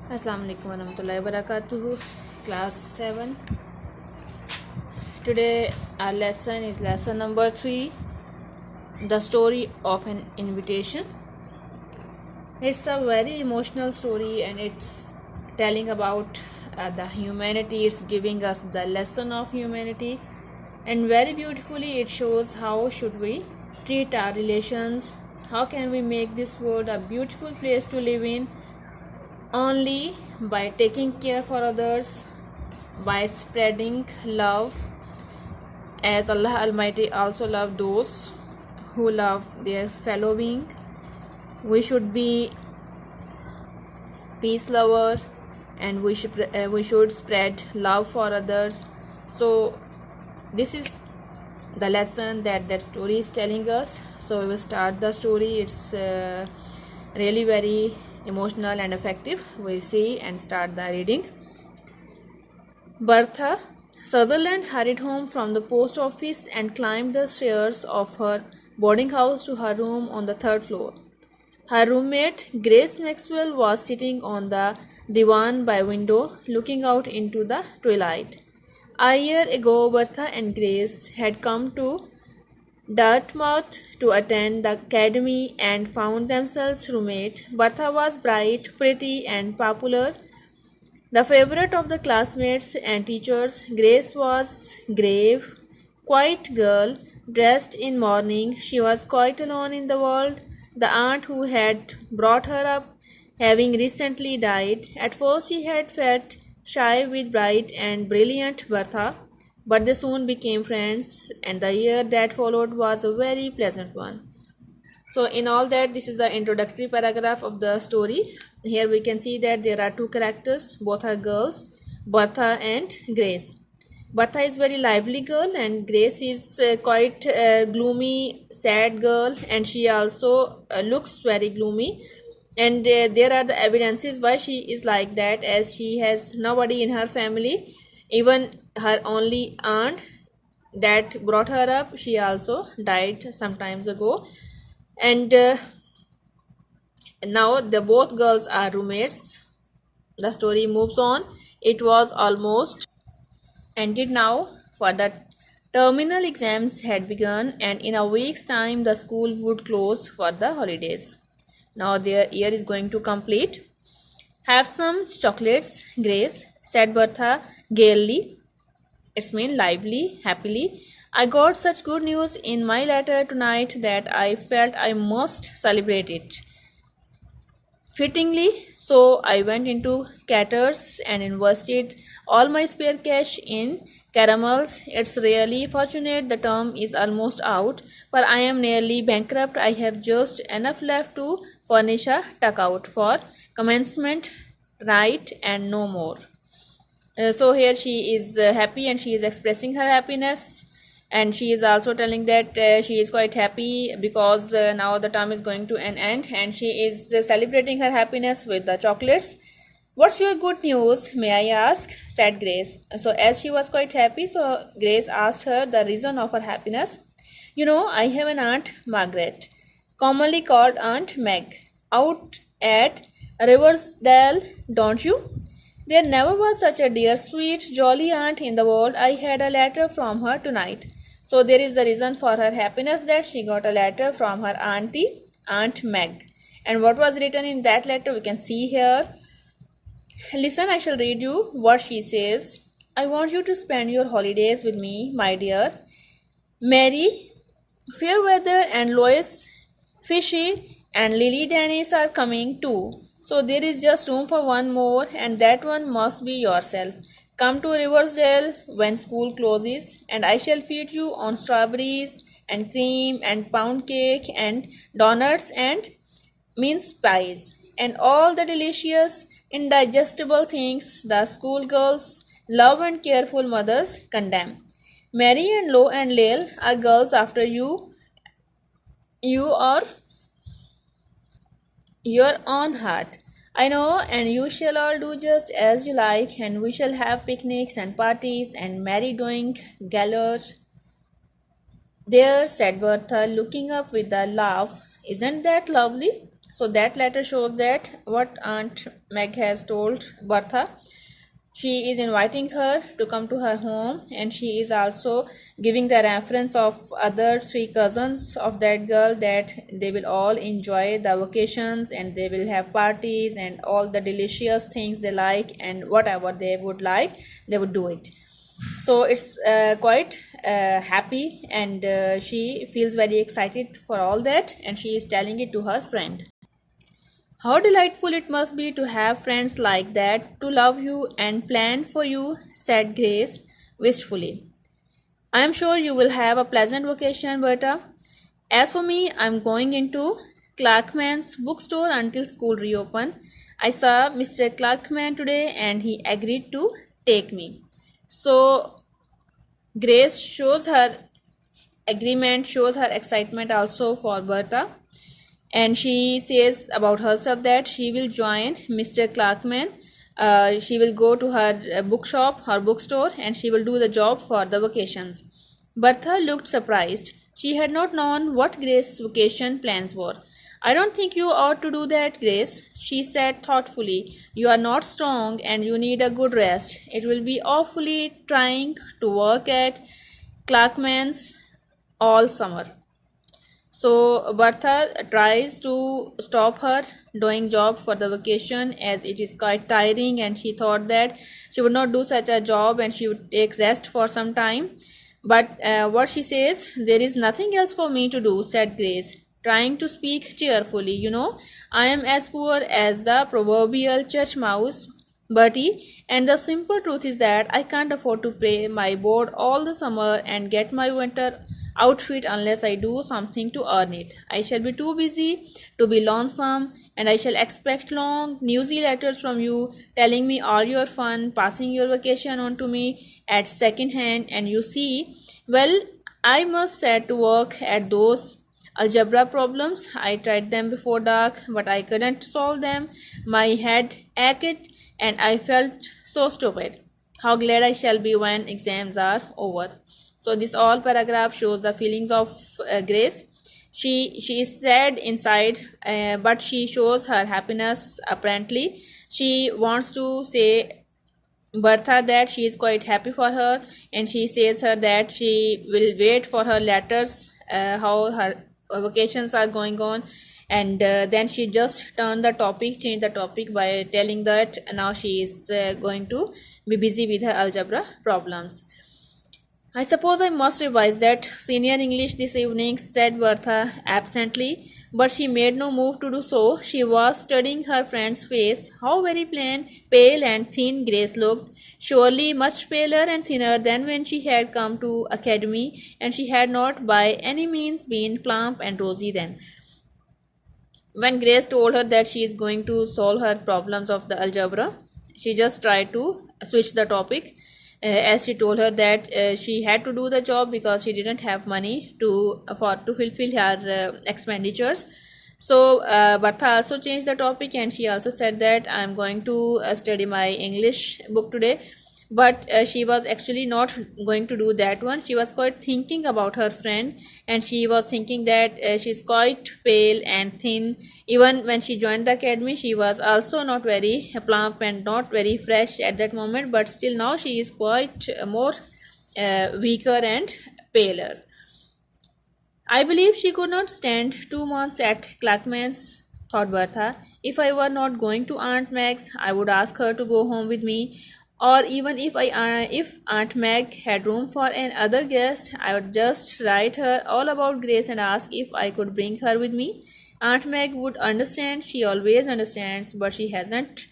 Assalamu alaikum warahmatullahi wabarakatuh. Class 7. Today our lesson is lesson number 3, the story of an invitation. It's a very emotional story and it's telling about the humanity. It's giving us the lesson of humanity, and very beautifully it shows how should we treat our relations, how can we make this world a beautiful place to live in, only by taking care for others, by spreading love, as Allah Almighty also love those who love their fellow being. We should be peace lover, and we should spread love for others. So this is the lesson that story is telling us. So we will start the story. It's really very emotional and effective. We see and start the reading. Bertha Sutherland hurried home from the post office and climbed the stairs of her boarding house to her room on the third floor. Her roommate, Grace Maxwell, was sitting on the divan by window, looking out into the twilight. A year ago, Bertha and Grace had come to Dartmouth to attend the academy and found themselves roommate. Bertha was bright, pretty, and popular, the favorite of the classmates and teachers. Grace was grave, quiet girl, dressed in mourning. She was quite alone in the world. The aunt who had brought her up having recently died. At first she had felt shy with bright and brilliant Bertha, but they soon became friends, and the year that followed was a very pleasant one. So in all that, this is the introductory paragraph of the story. Here we can see that there are two characters, both are girls, Bertha and Grace. Bertha is very lively girl and Grace is quite gloomy, sad girl, and she also looks very gloomy. And there are the evidences why she is like that, as she has nobody in her family. Even her only aunt that brought her up, she also died some times ago. And now the both girls are roommates. The story moves on. It was almost ended now, for the terminal exams had begun, and in a week's time the school would close for the holidays. Now their year is going to complete. Have some chocolates, Grace, said Bertha gaily. It's mean lively, happily. I got such good news in my letter tonight that I felt I must celebrate it. Fittingly, so I went into Cater's and invested all my spare cash in caramels. It's really fortunate the term is almost out, but I am nearly bankrupt. I have just enough left to furnish a tuck-out for commencement night and no more. So here she is happy and she is expressing her happiness, and she is also telling that she is quite happy because now the term is going to an end, and she is celebrating her happiness with the chocolates. What's your good news, may I ask, said Grace. So as she was quite happy, so Grace asked her the reason of her happiness. You know, I have an aunt, Margaret, commonly called Aunt Meg, out at Riversdale, don't you? There never was such a dear, sweet, jolly aunt in the world. I had a letter from her tonight. So there is the reason for her happiness, that she got a letter from her auntie, Aunt Meg. And what was written in that letter we can see here. Listen, I shall read you what she says. I want you to spend your holidays with me, my dear. Mary, Fairweather and Lois Fishy and Lily Dennis are coming too. So there is just room for one more, and that one must be yourself. Come to Riversdale when school closes, and I shall feed you on strawberries and cream and pound cake and donuts and mince pies and all the delicious, indigestible things the schoolgirls love and careful mothers condemn. Mary and Lo and Lale are girls after you. You are your own heart. I know, and you shall all do just as you like, and we shall have picnics and parties and merry doing galore. There, said Bertha, looking up with a laugh. Isn't that lovely? So that letter shows that what Aunt Meg has told Bertha. She is inviting her to come to her home, and she is also giving the reference of other three cousins of that girl, that they will all enjoy the vacations and they will have parties and all the delicious things they like, and whatever they would like, they would do it. So it's quite happy, and she feels very excited for all that, and she is telling it to her friend. How delightful it must be to have friends like that to love you and plan for you, said Grace wistfully. I am sure you will have a pleasant vacation, Berta. As for me, I am going into Clarkman's bookstore until school reopen. I saw Mr. Clarkman today and he agreed to take me. So Grace shows her agreement, shows her excitement also for Berta, and she says about herself that she will join Mr. Clarkman. She will go to her bookshop, her bookstore, and she will do the job for the vacations. Bertha looked surprised. She had not known what Grace's vacation plans were. I don't think you ought to do that, Grace, she said thoughtfully. You are not strong and you need a good rest. It will be awfully trying to work at Clarkman's all summer. So Bertha tries to stop her doing job for the vacation, as it is quite tiring, and she thought that she would not do such a job and she would take rest for some time. But what she says, there is nothing else for me to do, said Grace, trying to speak cheerfully. You know, I am as poor as the proverbial church mouse, Bertie, and the simple truth is that I can't afford to pay my board all the summer and get my winter outfit unless I do something to earn it. I shall be too busy to be lonesome, and I shall expect long, newsy letters from you telling me all your fun, passing your vacation on to me at second hand, and you see, well, I must set to work at those algebra problems. I tried them before dark, but I couldn't solve them. My head ached, and I felt so stupid. How glad I shall be when exams are over. So this all paragraph shows the feelings of Grace. She is sad inside, but she shows her happiness apparently. She wants to say Bertha that she is quite happy for her, and she says her that she will wait for her letters, how her vacations are going on, and then she just change the topic by telling that now she is going to be busy with her algebra problems. I suppose I must revise that senior English this evening, said Bertha absently, but she made no move to do so. She was studying her friend's face. How very plain, pale, and thin Grace looked, surely much paler and thinner than when she had come to academy, and she had not by any means been plump and rosy then. When Grace told her that she is going to solve her problems of the algebra, she just tried to switch the topic, as she told her that she had to do the job because she didn't have money to afford to fulfill her expenditures. So Bertha also changed the topic, and she also said that I'm going to study my English book today. But she was actually not going to do that one. She was quite thinking about her friend, and she was thinking that she's quite pale and thin. Even when she joined the academy, she was also not very plump and not very fresh at that moment, but still now she is quite more weaker and paler. I believe she could not stand 2 months at Clackmann's, thought Bertha. If I were not going to Aunt Meg's, I would ask her to go home with me. Or even if Aunt Meg had room for another guest, I would just write her all about Grace and ask if I could bring her with me. Aunt Meg would understand. She always understands, but she hasn't,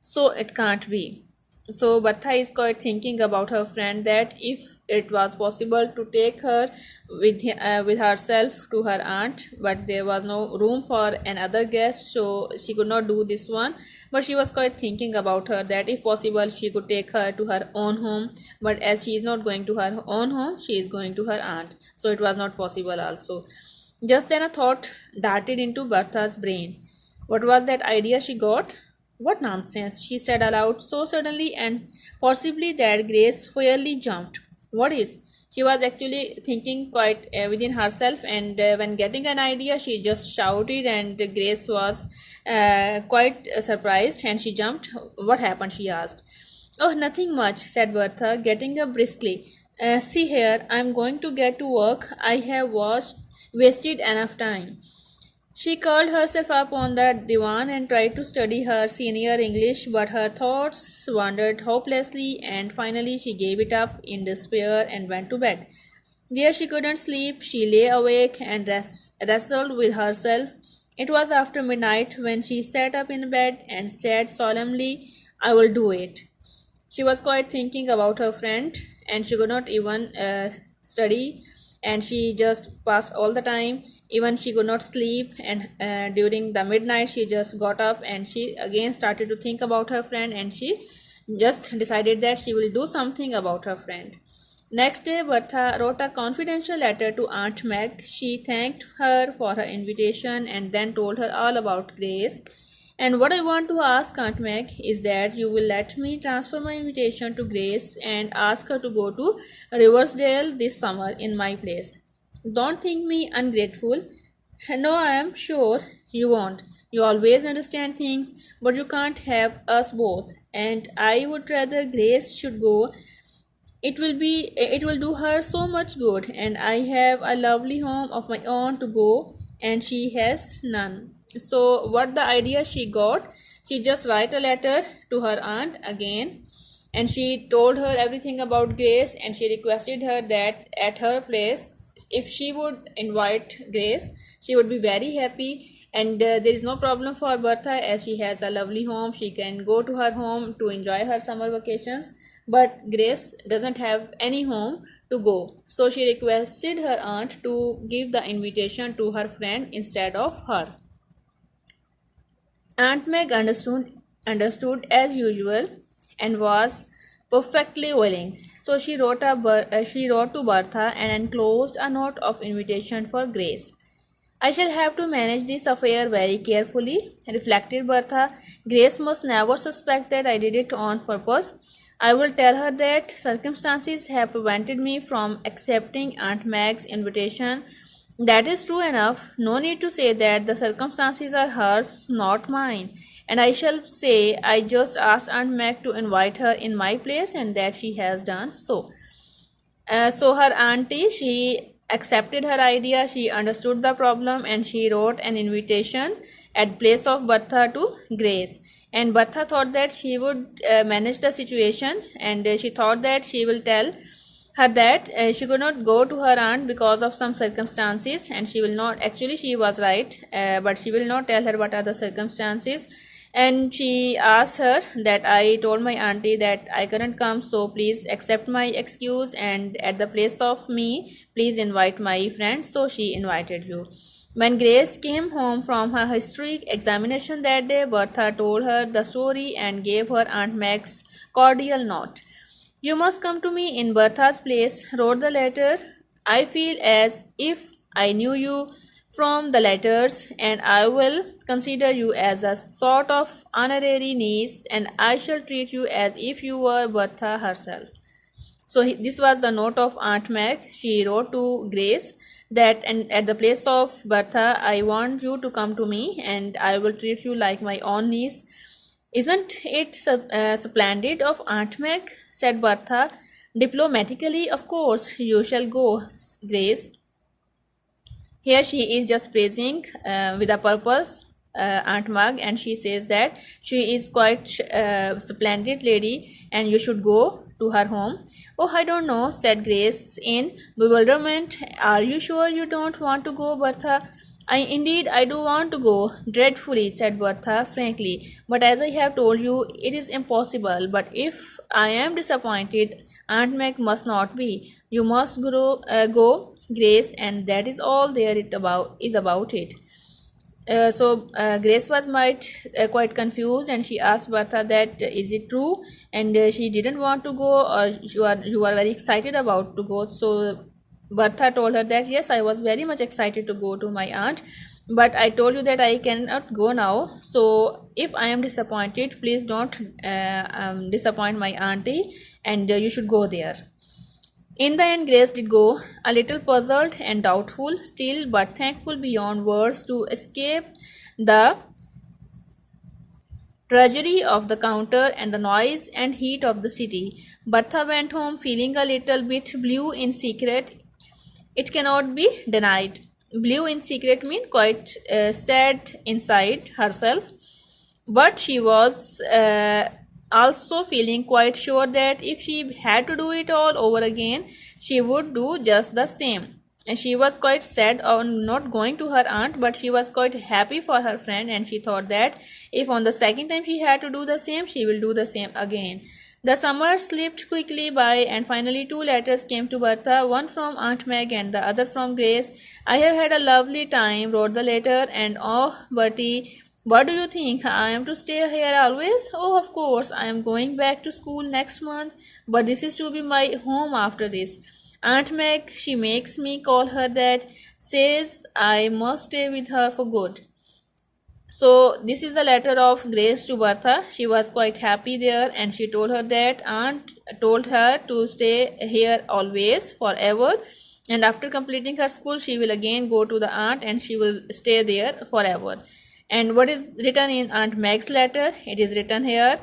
so it can't be. So Bertha is quite thinking about her friend, that if it was possible to take her with herself to her aunt, but there was no room for another guest, so she could not do this one. But she was quite thinking about her, that if possible she could take her to her own home, but as she is not going to her own home, she is going to her aunt, so it was not possible also. Just then a thought darted into Bertha's brain. What was that idea she got? What nonsense, she said aloud so suddenly and forcibly that Grace fairly jumped. What is? She was actually thinking quite within herself, and when getting an idea, she just shouted, and Grace was quite surprised, and she jumped. What happened? She asked. Oh, nothing much, said Bertha, getting up briskly. See here, I'm going to get to work. I have wasted enough time. She curled herself up on the divan and tried to study her senior English, but her thoughts wandered hopelessly, and finally she gave it up in despair and went to bed. There she couldn't sleep. She lay awake and wrestled with herself. It was after midnight when she sat up in bed and said solemnly, I will do it. She was quite thinking about her friend, and she could not even study, and she just passed all the time. Even she could not sleep, and during the midnight she just got up and she again started to think about her friend, and she just decided that she will do something about her friend. Next day, Bertha wrote a confidential letter to Aunt Meg. She thanked her for her invitation and then told her all about Grace. And what I want to ask Aunt Meg is that you will let me transfer my invitation to Grace and ask her to go to Riversdale this summer in my place. Don't think me ungrateful. No, I am sure you won't. You always understand things, but you can't have us both. And I would rather Grace should go. It will do her so much good, and I have a lovely home of my own to go, and she has none. So what the idea she got, she just write a letter to her aunt again, and she told her everything about Grace, and she requested her that at her place, if she would invite Grace, she would be very happy, and there is no problem for Bertha as she has a lovely home. She can go to her home to enjoy her summer vacations, but Grace doesn't have any home to go, so she requested her aunt to give the invitation to her friend instead of her. Aunt Meg understood as usual and was perfectly willing. So she wrote to Bertha and enclosed a note of invitation for Grace. I shall have to manage this affair very carefully, reflected Bertha. Grace must never suspect that I did it on purpose. I will tell her that circumstances have prevented me from accepting Aunt Meg's invitation. That is true enough. No need to say that the circumstances are hers, not mine. And I shall say I just asked Aunt Meg to invite her in my place and that she has done so. So her auntie, she accepted her idea, she understood the problem, and she wrote an invitation at place of Bertha to Grace. And Bertha thought that she would manage the situation, and she thought that she will tell her that she could not go to her aunt because of some circumstances, and she will not, actually she was right, but she will not tell her what are the circumstances. And she asked her that I told my auntie that I couldn't come, so please accept my excuse, and at the place of me please invite my friend. So she invited you. When Grace came home from her history examination that day, Bertha told her the story and gave her Aunt Meg's cordial note. You must come to me in Bertha's place, wrote the letter. I feel as if I knew you from the letters, and I will consider you as a sort of honorary niece, and I shall treat you as if you were Bertha herself. So this was the note of Aunt Meg. She wrote to Grace that, and at the place of Bertha, I want you to come to me, and I will treat you like my own niece. Isn't it splendid of Aunt Meg? Said Bertha diplomatically. Of course, you shall go, Grace. Here she is just praising with a purpose Aunt Meg, and she says that she is quite splendid lady and you should go to her home. Oh, I don't know, said Grace in bewilderment. Are you sure you don't want to go, Bertha? I do want to go dreadfully, said Bertha frankly, but as I have told you, it is impossible. But if I am disappointed, Aunt Meg must not be. You must go, Grace, and that is all there is about it. Grace was quite confused, and she asked Bertha that is it true, and she didn't want to go, or you are very excited about to go. So Bertha told her that yes, I was very much excited to go to my aunt, but I told you that I cannot go now. So if I am disappointed, please don't disappoint my auntie, and you should go there. In the end, Grace did go, a little puzzled and doubtful still, but thankful beyond words to escape the drudgery of the counter and the noise and heat of the city. Bertha went home feeling a little bit blue in secret. It cannot be denied. Blue in secret means quite sad inside herself, but she was also feeling quite sure that if she had to do it all over again, she would do just the same. And she was quite sad on not going to her aunt, but she was quite happy for her friend, and she thought that if on the second time she had to do the same, she will do the same again. The summer slipped quickly by, and finally two letters came to Bertha, one from Aunt Meg and the other from Grace. I have had a lovely time, wrote the letter, and oh, Bertie, what do you think? I am to stay here always? Oh, of course, I am going back to school next month, but this is to be my home after this. Aunt Meg, she makes me call her that, says I must stay with her for good. So this is the letter of Grace to Bertha. She was quite happy there, and she told her that aunt told her to stay here always forever, and after completing her school she will again go to the aunt and she will stay there forever. And what is written in Aunt Meg's letter? It is written here,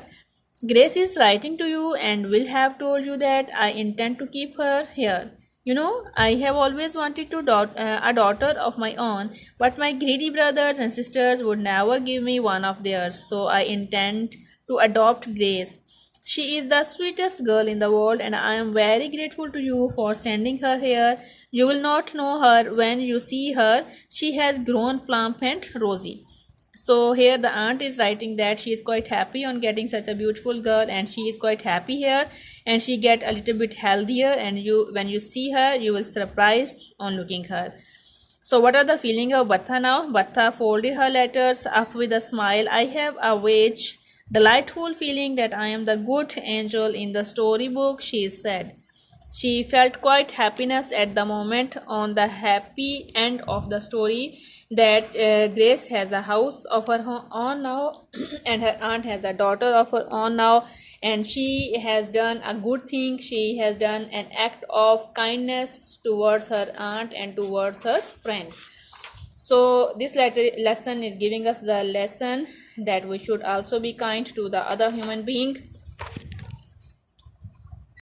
Grace is writing to you and will have told you that I intend to keep her here. You know, I have always wanted to a daughter of my own, but my greedy brothers and sisters would never give me one of theirs, so I intend to adopt Grace. She is the sweetest girl in the world, and I am very grateful to you for sending her here. You will not know her when you see her. She has grown plump and rosy. So here the aunt is writing that she is quite happy on getting such a beautiful girl, and she is quite happy here, and she get a little bit healthier, and you when you see her you will surprised on looking her. So what are the feeling of Bertha now? Bertha folded her letters up with a smile. I have a wage delightful feeling that I am the good angel in the storybook, she said. She felt quite happiness at the moment on the happy end of the story that Grace has a house of her own now and her aunt has a daughter of her own now, and she has done a good thing. She has done an act of kindness towards her aunt and towards her friend. So this lesson is giving us the lesson that we should also be kind to the other human being.